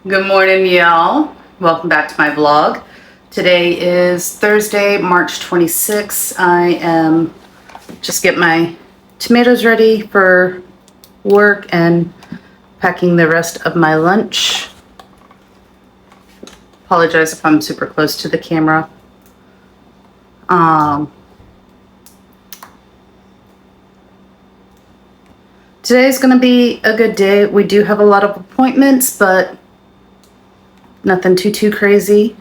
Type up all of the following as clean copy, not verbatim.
Good morning, y'all. Welcome back to my vlog. Today is Thursday, March 26th. I am just getting my tomatoes ready for work and packing the rest of my lunch. Apologize if I'm super close to the camera. Today's going to be a good day. We do have a lot of appointments, but nothing too crazy.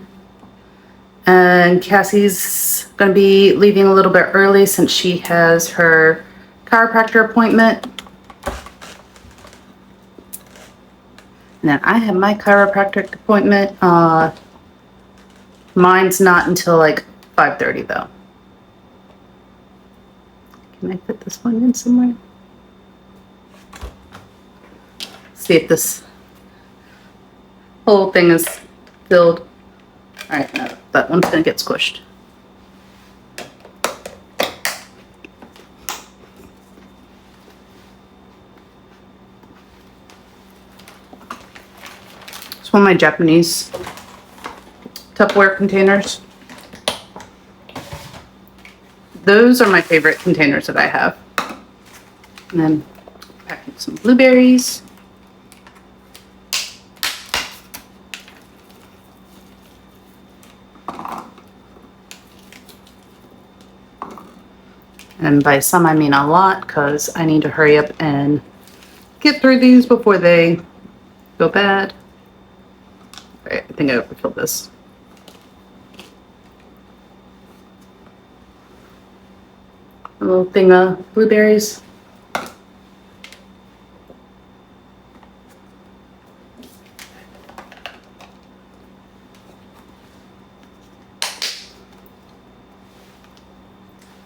And Cassie's going to be leaving a little bit early since she has her chiropractor appointment. And then I have my chiropractic appointment. Mine's not until like 5:30 though. Can I fit this one in somewhere? See if this whole thing is filled. All right, no, that one's gonna get squished. It's one of my Japanese Tupperware containers. Those are my favorite containers that I have. And then packing some blueberries. And by some, I mean a lot, because I need to hurry up and get through these before they go bad. All right, I think I overfilled this. A little thing of blueberries.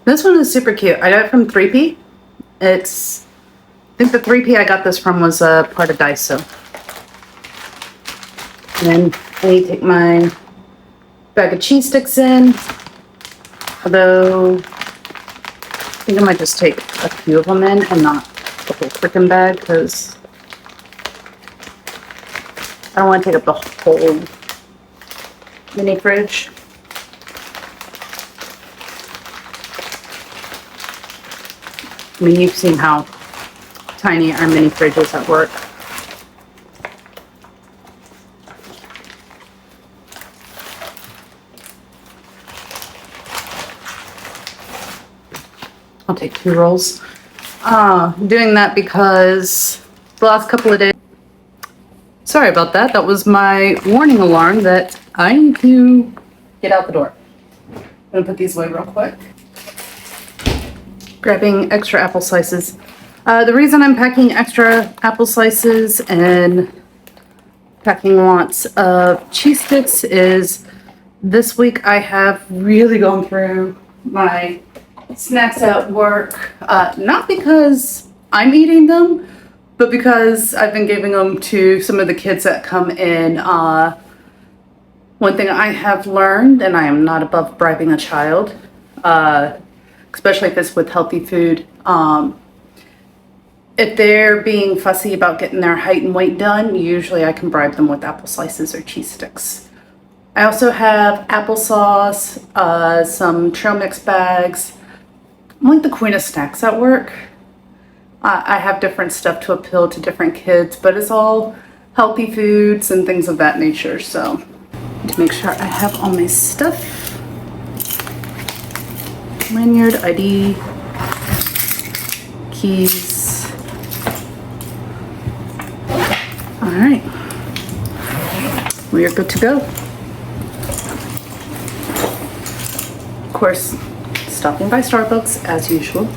This one is super cute. I got it from 3P. I think the 3P I got this from was a part of Daiso. And then I need to take my bag of cheese sticks in. Although, I think I might just take a few of them in and not the whole freaking bag, because I don't want to take up the whole mini fridge. I mean, you've seen how tiny our mini fridge is at work. I'll take 2 rolls. Doing that because the last couple of days, sorry about that. That was my warning alarm that I need to get out the door. I'm gonna put these away real quick. Grabbing extra apple slices. The reason I'm packing extra apple slices and packing lots of cheese sticks is this week I have really gone through my snacks at work, not because I'm eating them, but because I've been giving them to some of the kids that come in. One thing I have learned, and I am not above bribing a child, especially if it's with healthy food. If they're being fussy about getting their height and weight done, usually I can bribe them with apple slices or cheese sticks. I also have applesauce, some trail mix bags. I'm like the queen of snacks at work. I have different stuff to appeal to different kids, but it's all healthy foods and things of that nature. So to make sure I have all my stuff. Lanyard, ID, keys. All right, we are good to go. Of course, stopping by Starbucks as usual.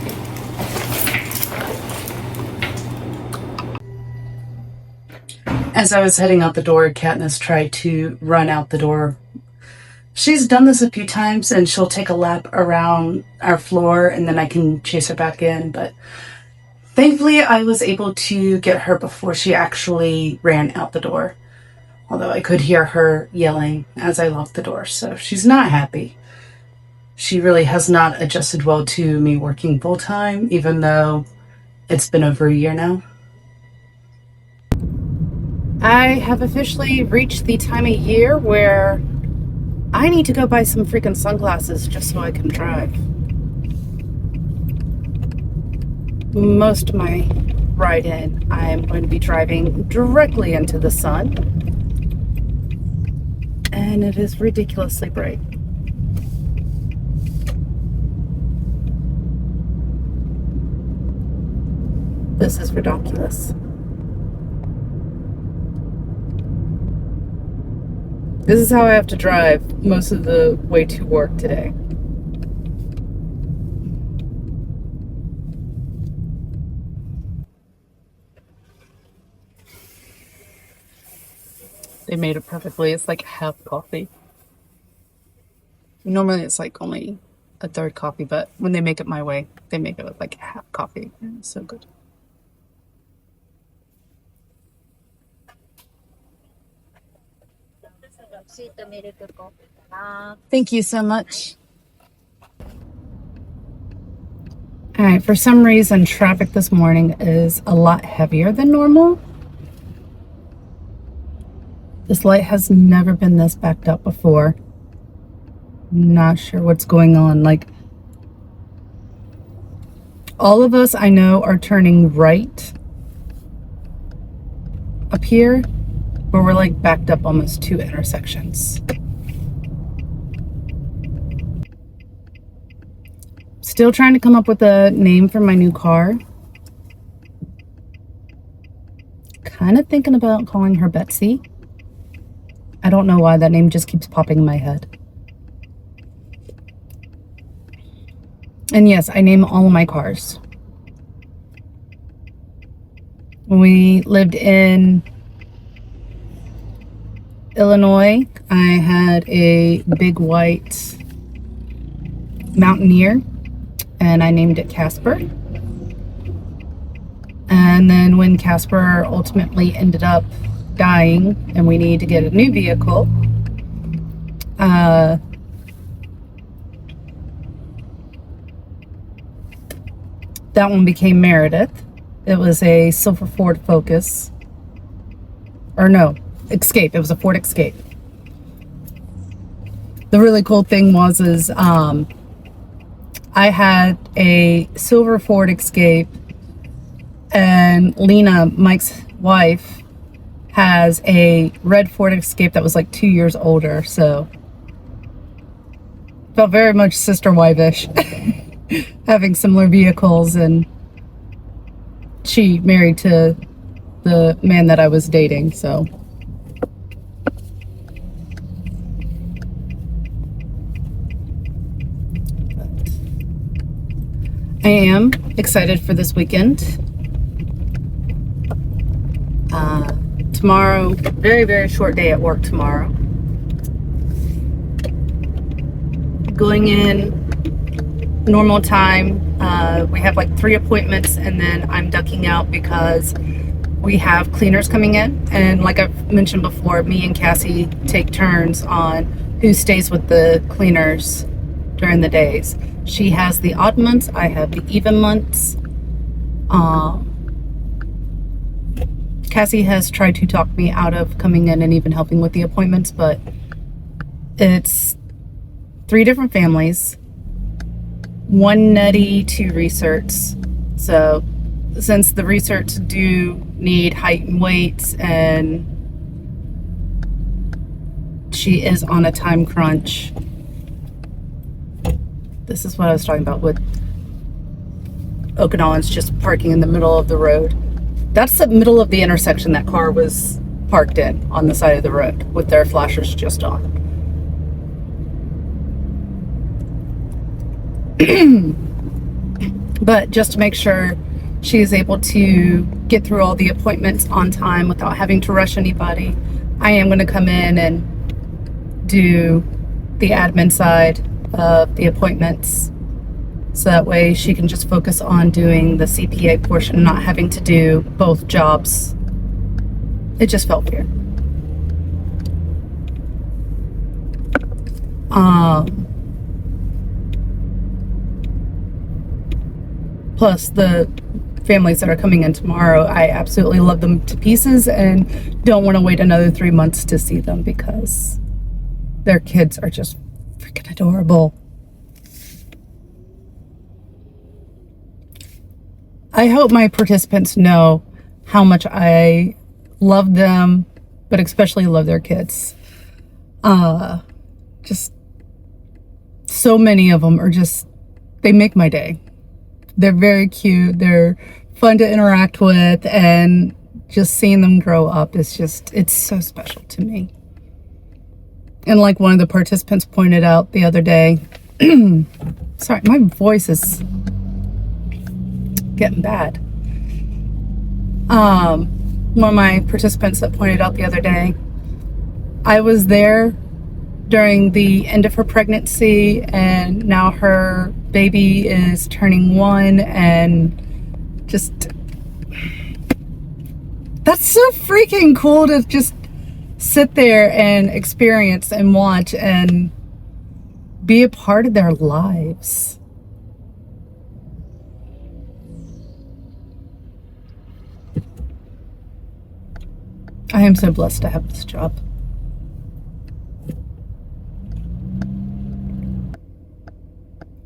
As I was heading out the door, Katniss tried to run out the door. She's done this a few times, and she'll take a lap around our floor and then I can chase her back in, but thankfully I was able to get her before she actually ran out the door. Although I could hear her yelling as I locked the door, so she's not happy. She really has not adjusted well to me working full-time, even though it's been over a year now. I have officially reached the time of year where I need to go buy some freaking sunglasses just so I can drive. Most of my ride in, I am going to be driving directly into the sun, and it is ridiculously bright. This is ridiculous. This is how I have to drive most of the way to work today. They made it perfectly. It's like half coffee. Normally it's like only a third coffee, but when they make it my way, they make it like half coffee. It's so good. Thank you so much. All right, for some reason, traffic this morning is a lot heavier than normal. This light has never been this backed up before. Not sure what's going on. Like, all of us I know are turning right up here, but we're like backed up almost 2 intersections. Still trying to come up with a name for my new car. Kind of thinking about calling her Betsy. I don't know why that name just keeps popping in my head. And yes, I name all of my cars. When we lived in Illinois, I had a big white Mountaineer, and I named it Casper. And then when Casper ultimately ended up dying and we needed to get a new vehicle, that one became Meredith. It was a silver Ford Focus. Or no, Escape. It was a Ford Escape. The really cool thing was I had a silver Ford Escape, and Lena, Mike's wife, has a red Ford Escape that was like 2 years older, so felt very much sister-wife-ish having similar vehicles. And she married to the man that I was dating, so I am excited for this weekend. Tomorrow, very, very short day at work tomorrow. Going in normal time. We have like 3 appointments, and then I'm ducking out because we have cleaners coming in. And like I've mentioned before, me and Cassie take turns on who stays with the cleaners during the days. She has the odd months, I have the even months. Cassie has tried to talk me out of coming in and even helping with the appointments, but it's 3 different families, 1 nutty, 2 research. So since the research do need height and weights, and she is on a time crunch. This is what I was talking about with Okinawans just parking in the middle of the road. That's the middle of the intersection that car was parked in, on the side of the road with their flashers just on. But just to make sure she is able to get through all the appointments on time without having to rush anybody, I am going to come in and do the admin side of the appointments, so that way she can just focus on doing the CPA portion and not having to do both jobs. It just felt fair. Plus the families that are coming in tomorrow. I absolutely love them to pieces and don't want to wait another 3 months to see them because their kids are just freaking adorable. I hope my participants know how much I love them, but especially love their kids. Just so many of them are just, they make my day. They're very cute. They're fun to interact with, and just seeing them grow up is just, it's so special to me. And like one of the participants pointed out the other day, sorry, my voice is getting bad. One of my participants that pointed out the other day, I was there during the end of her pregnancy, and now her baby is turning 1, and just, that's so freaking cool to just sit there and experience and watch and be a part of their lives. I am so blessed to have this job.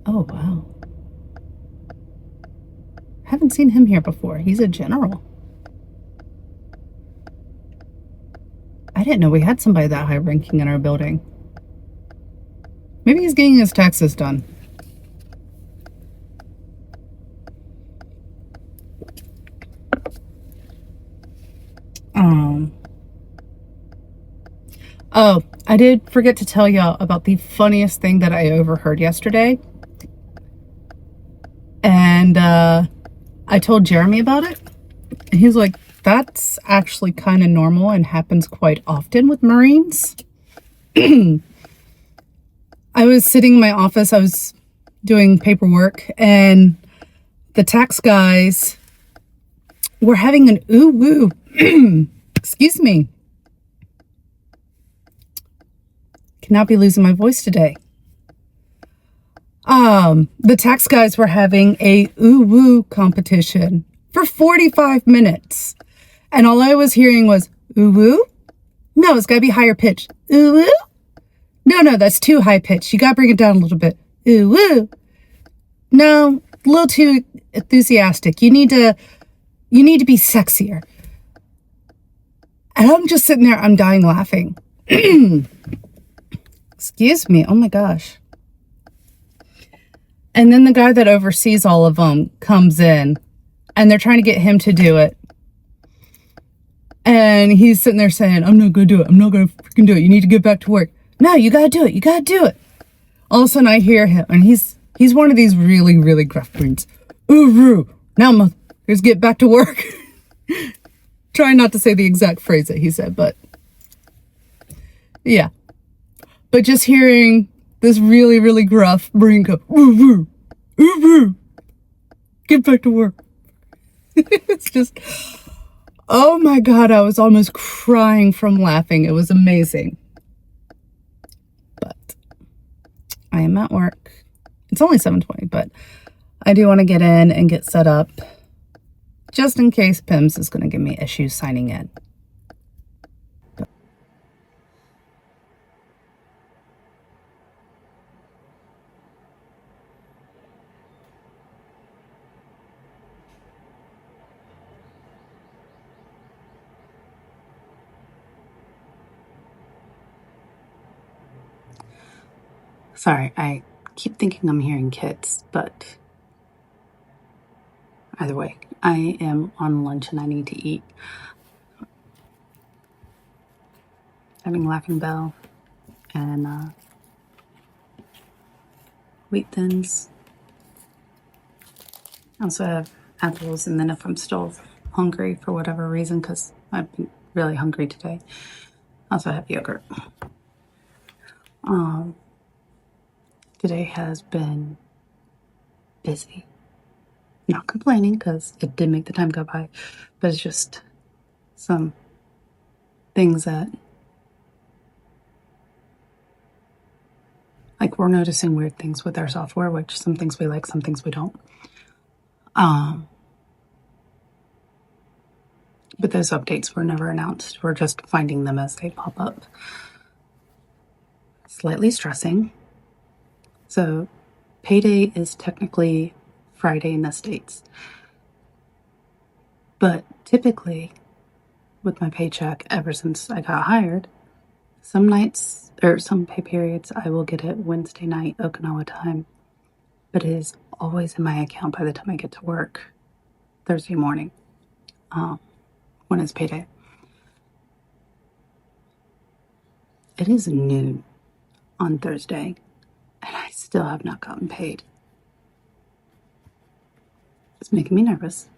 Oh, wow. Haven't seen him here before. He's a general. I didn't know we had somebody that high ranking in our building. Maybe he's getting his taxes done. Oh, I did forget to tell y'all about the funniest thing that I overheard yesterday. And I told Jeremy about it. And he's like, that's actually kind of normal and happens quite often with Marines. I was sitting in my office. I was doing paperwork, and the tax guys were having an ooh-woo. Excuse me. Cannot be losing my voice today. The tax guys were having a ooh-woo competition for 45 minutes. And all I was hearing was, ooh-woo? No, it's got to be higher pitched. Ooh-woo? No, that's too high pitched. You got to bring it down a little bit. Ooh-woo? No, a little too enthusiastic. You need to be sexier. And I'm just sitting there, I'm dying laughing. Excuse me. Oh my gosh. And then the guy that oversees all of them comes in, and they're trying to get him to do it. And he's sitting there saying, I'm not going to do it. I'm not going to freaking do it. You need to get back to work. No, you got to do it. You got to do it. All of a sudden I hear him, and he's one of these really, really gruff Marines. Ooh, now let's get back to work. Trying not to say the exact phrase that he said, but yeah. But just hearing this really, really gruff Marine go, ooh, get back to work. It's just, oh my God, I was almost crying from laughing. It was amazing. But I am at work. It's only 7:20, but I do want to get in and get set up just in case PIMS is going to give me issues signing in. Sorry, I keep thinking I'm hearing kids, but either way, I am on lunch and I need to eat. Having Laughing Bell and wheat thins. I also have apples, and then if I'm still hungry for whatever reason, because I've been really hungry today, I also have yogurt. Today has been busy. Not complaining, because it did make the time go by, but it's just some things that, like, we're noticing weird things with our software, which some things we like, some things we don't. but those updates were never announced. We're just finding them as they pop up. Slightly stressing. So payday is technically Friday in the States. But typically, with my paycheck, ever since I got hired, some nights or some pay periods, I will get it Wednesday night, Okinawa time. But it is always in my account by the time I get to work Thursday morning, when it's payday. It is noon on Thursday, and I still have not gotten paid. It's making me nervous,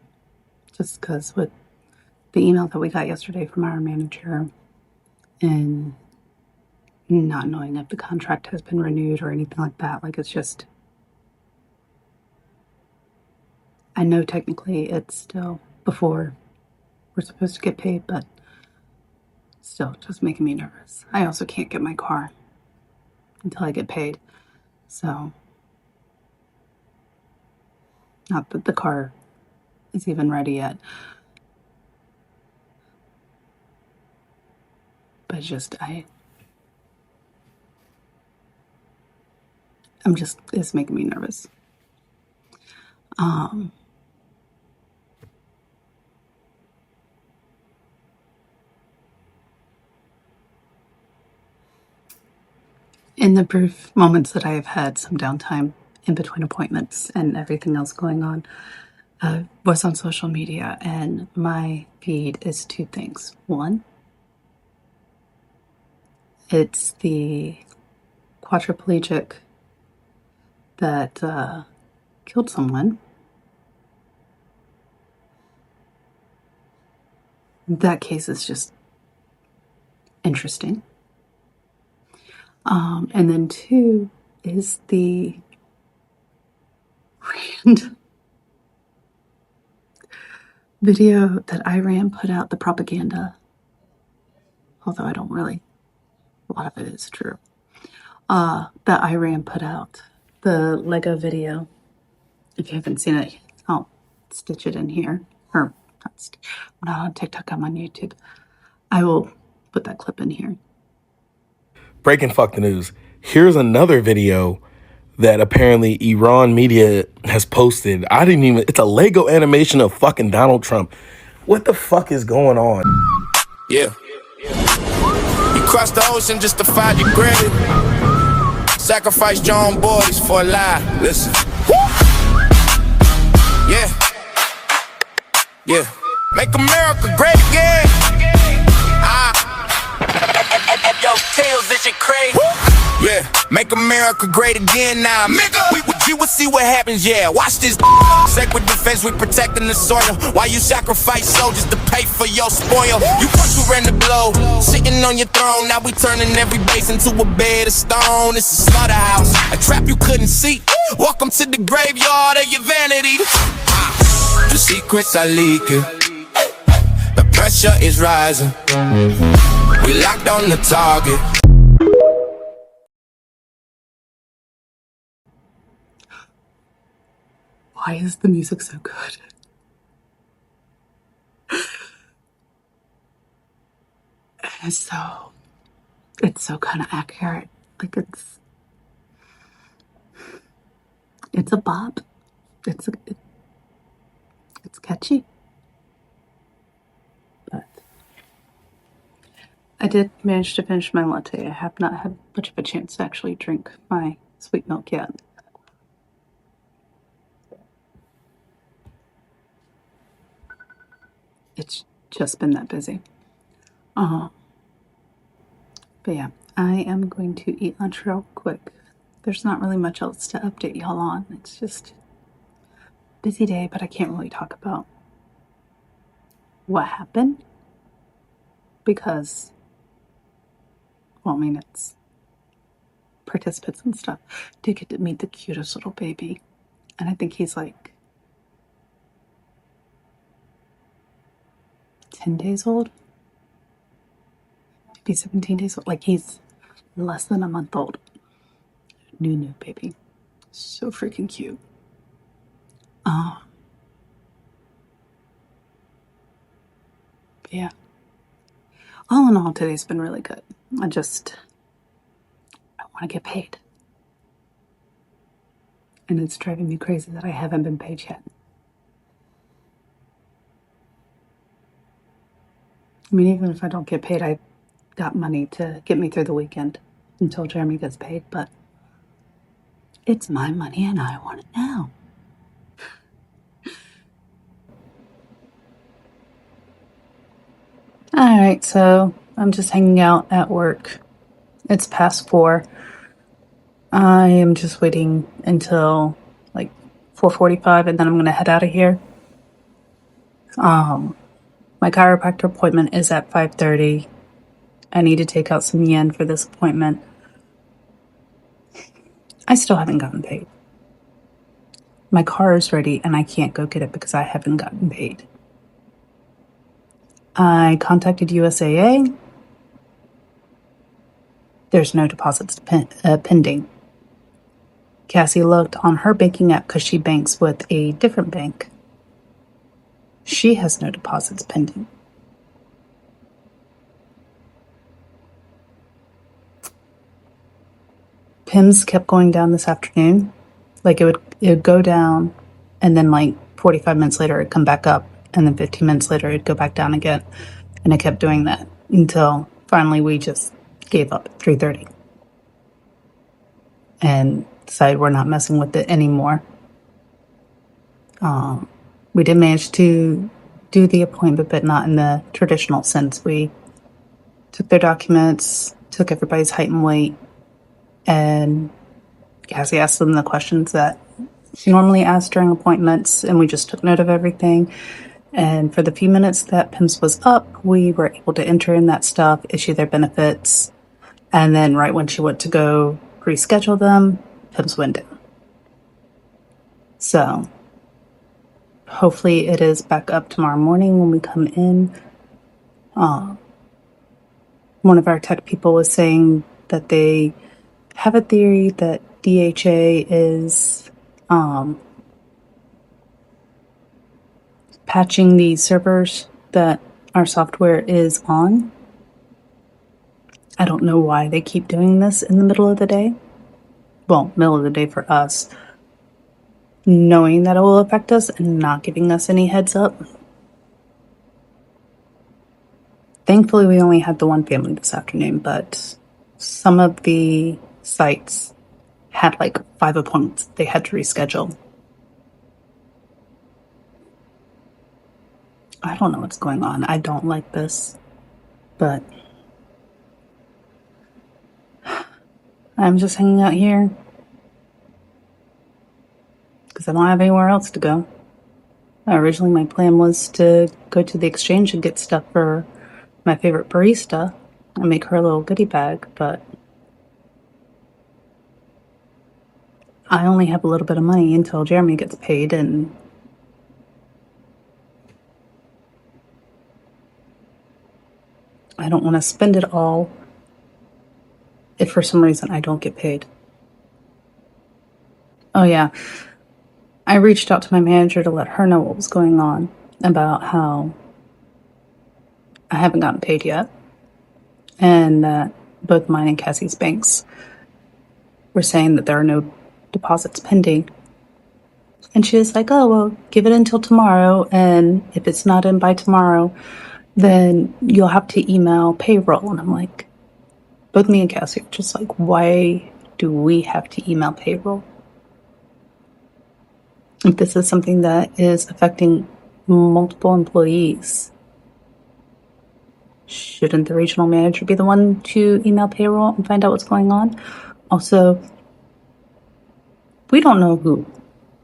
just because with the email that we got yesterday from our manager and not knowing if the contract has been renewed or anything like that. Like, it's just, I know technically it's still before we're supposed to get paid, but still just making me nervous. I also can't get my car until I get paid. So, not that the car is even ready yet. But just, it's making me nervous. In the brief moments that I have had some downtime in between appointments and everything else going on, was on social media, and my feed is two things. One, it's the quadriplegic that killed someone. That case is just interesting. And then two is the random video that Iran put out, the propaganda, although I don't really, a lot of it is true, that Iran put out, the Lego video. If you haven't seen it, I'll stitch it in here. Or, I'm not on TikTok, I'm on YouTube. I will put that clip in here. Breaking fuck the news. Here's another video that apparently Iran media has posted. It's a Lego animation of fucking Donald Trump. What the fuck is going on? Yeah. You crossed the ocean just to find your grave. Sacrificed your own boys for a lie. Listen. Yeah. Yeah. Make America great again. Yo, tails, this shit crazy. Yeah, make America great again now. We will see what happens, yeah. Watch this. Sacred defense, we protecting the soil. While you sacrifice soldiers to pay for your spoil. You first who ran the blow, sitting on your throne. Now we turning every base into a bed of stone. It's a slaughterhouse, a trap you couldn't see. Welcome to the graveyard of your vanity. The secrets are leaking. The pressure is rising. We locked on the target. Why is the music so good? It's so kind of accurate. Like, it's a bop. It's catchy. But I did manage to finish my latte. I have not had much of a chance to actually drink my sweet milk yet. It's just been that busy. But yeah, I am going to eat lunch real quick. There's not really much else to update y'all on. It's just a busy day, but I can't really talk about what happened because, well, I mean, it's participants and stuff. Did get to meet the cutest little baby, and I think he's like 10 days old, maybe 17 days old. Like, he's less than a month old. New baby. So freaking cute. Yeah. All in all, today's been really good. I want to get paid. And it's driving me crazy that I haven't been paid yet. I mean, even if I don't get paid, I got money to get me through the weekend until Jeremy gets paid, but it's my money and I want it now. All right, so I'm just hanging out at work. It's past 4. I am just waiting until like 4:45, and then I'm going to head out of here. My chiropractor appointment is at 5:30. I need to take out some yen for this appointment. I still haven't gotten paid. My car is ready and I can't go get it because I haven't gotten paid. I contacted USAA. There's no deposits pending. Cassie looked on her banking app because she banks with a different bank. She has no deposits pending. PIMS kept going down this afternoon. Like it would go down, and then like 45 minutes later it'd come back up, and then 15 minutes later it'd go back down again. And it kept doing that until finally we just gave up at 3:30 and decided we're not messing with it anymore. We did manage to do the appointment, but not in the traditional sense. We took their documents, took everybody's height and weight, and Cassie asked them the questions that she normally asks during appointments, and we just took note of everything. And for the few minutes that PIMS was up, we were able to enter in that stuff, issue their benefits, and then right when she went to go reschedule them, PIMS went down. So hopefully it is back up tomorrow morning when we come in. One of our tech people was saying that they have a theory that DHA is patching the servers that our software is on. I don't know why they keep doing this in the middle of the day. Well, middle of the day for us, knowing that it will affect us and not giving us any heads up. Thankfully, we only had the one family this afternoon, but some of the sites had like 5 appointments they had to reschedule. I don't know what's going on. I don't like this, but I'm just hanging out here because I don't have anywhere else to go. Originally, my plan was to go to the exchange and get stuff for my favorite barista and make her a little goodie bag, but I only have a little bit of money until Jeremy gets paid, and I don't want to spend it all if for some reason I don't get paid. Oh yeah, I reached out to my manager to let her know what was going on about how I haven't gotten paid yet, and that both mine and Cassie's banks were saying that there are no deposits pending. And she was like, oh, well, give it until tomorrow, and if it's not in by tomorrow, then you'll have to email payroll. And I'm like, both me and Cassie are just like, why do we have to email payroll? If this is something that is affecting multiple employees, shouldn't the regional manager be the one to email payroll and find out what's going on? Also, we don't know who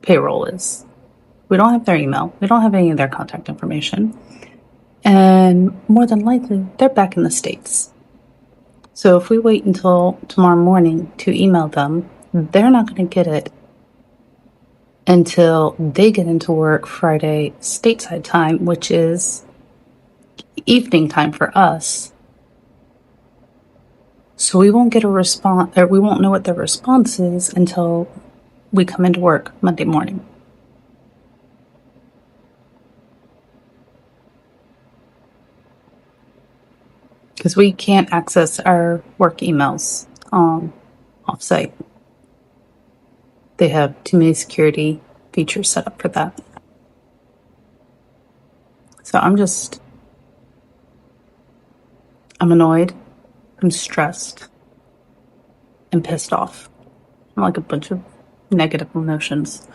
payroll is. We don't have their email. We don't have any of their contact information. And more than likely, they're back in the States. So if we wait until tomorrow morning to email them, they're not going to get it until they get into work Friday stateside time, which is evening time for us. So we won't get a response, or we won't know what their response is until we come into work Monday morning. because we can't access our work emails off-site. They have too many security features set up for that. So I'm annoyed, I'm stressed, and pissed off. I'm like a bunch of negative emotions,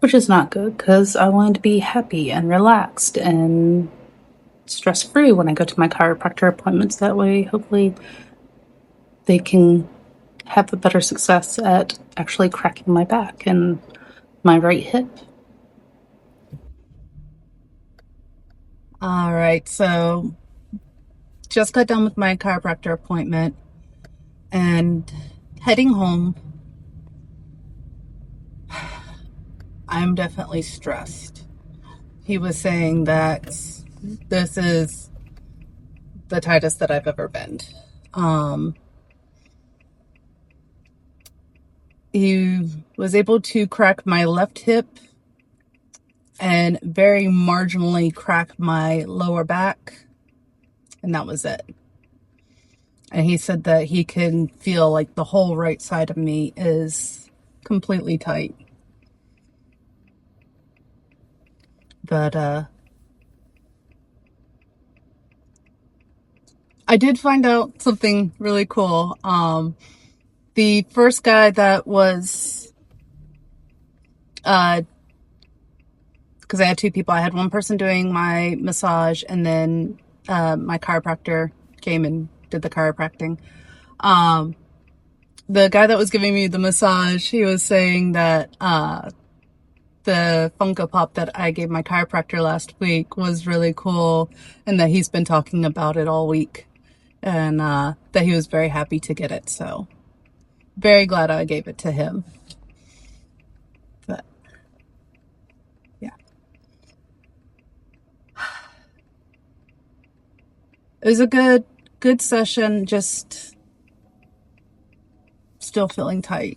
which is not good because I want to be happy and relaxed and stress-free when I go to my chiropractor appointments. That way, hopefully, they can have a better success at actually cracking my back and my right hip. All right, so just got done with my chiropractor appointment and heading home. I'm definitely stressed. He was saying that this is the tightest that I've ever been. He was able to crack my left hip and very marginally crack my lower back, and that was it. And he said that he can feel like the whole right side of me is completely tight. But I did find out something really cool. The first guy that was, because I had two people. I had one person doing my massage, and then my chiropractor came and did the chiropractic. The guy that was giving me the massage, he was saying that the Funko Pop that I gave my chiropractor last week was really cool, and that he's been talking about it all week, and that he was very happy to get it. So very glad I gave it to him. But yeah, it was a good session. Just still feeling tight,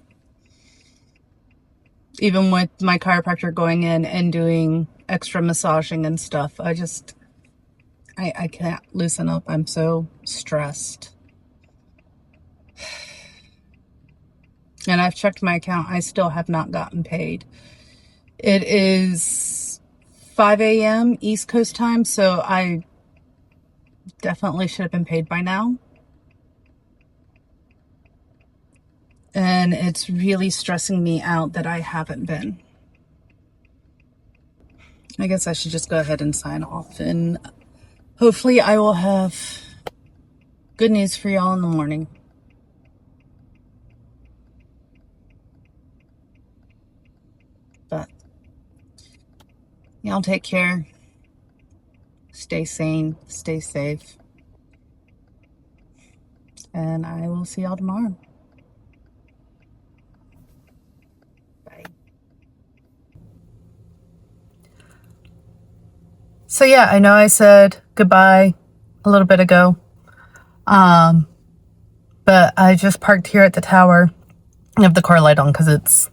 even with my chiropractor going in and doing extra massaging and stuff. I can't loosen up. I'm so stressed. And I've checked my account. I still have not gotten paid. It is 5 a.m. East Coast time, so I definitely should have been paid by now. And it's really stressing me out that I haven't been. I guess I should just go ahead and sign off, and hopefully I will have good news for y'all in the morning. But y'all take care. Stay sane. Stay safe. And I will see y'all tomorrow. Bye. So yeah, I know I said goodbye a little bit ago. But I just parked here at the tower. I have the car light on because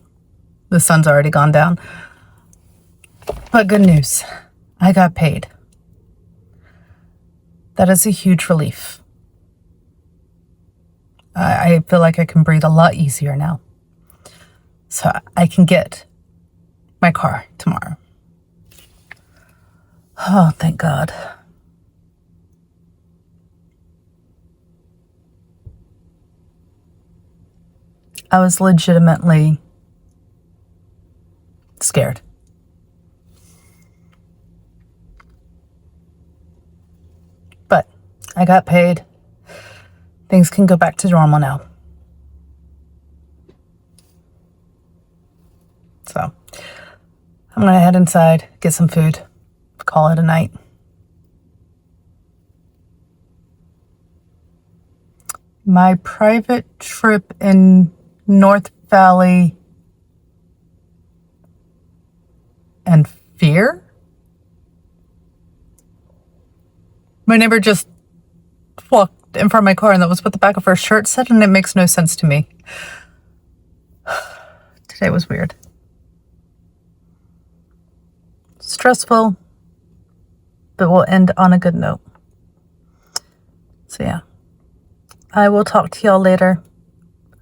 the sun's already gone down. But good news, I got paid. That is a huge relief. I feel like I can breathe a lot easier now. So I can get my car tomorrow. Oh, thank God. I was legitimately scared. But I got paid. Things can go back to normal now. So I'm going to head inside, get some food, call it a night. My private trip in North Valley and fear? My neighbor just walked in front of my car, and that was what the back of her shirt said, and it makes no sense to me. Today was weird. Stressful, but we'll end on a good note. So yeah, I will talk to y'all later.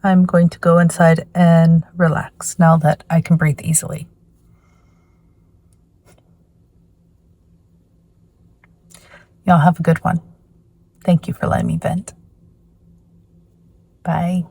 I'm going to go inside and relax now that I can breathe easily. Y'all have a good one. Thank you for letting me vent. Bye.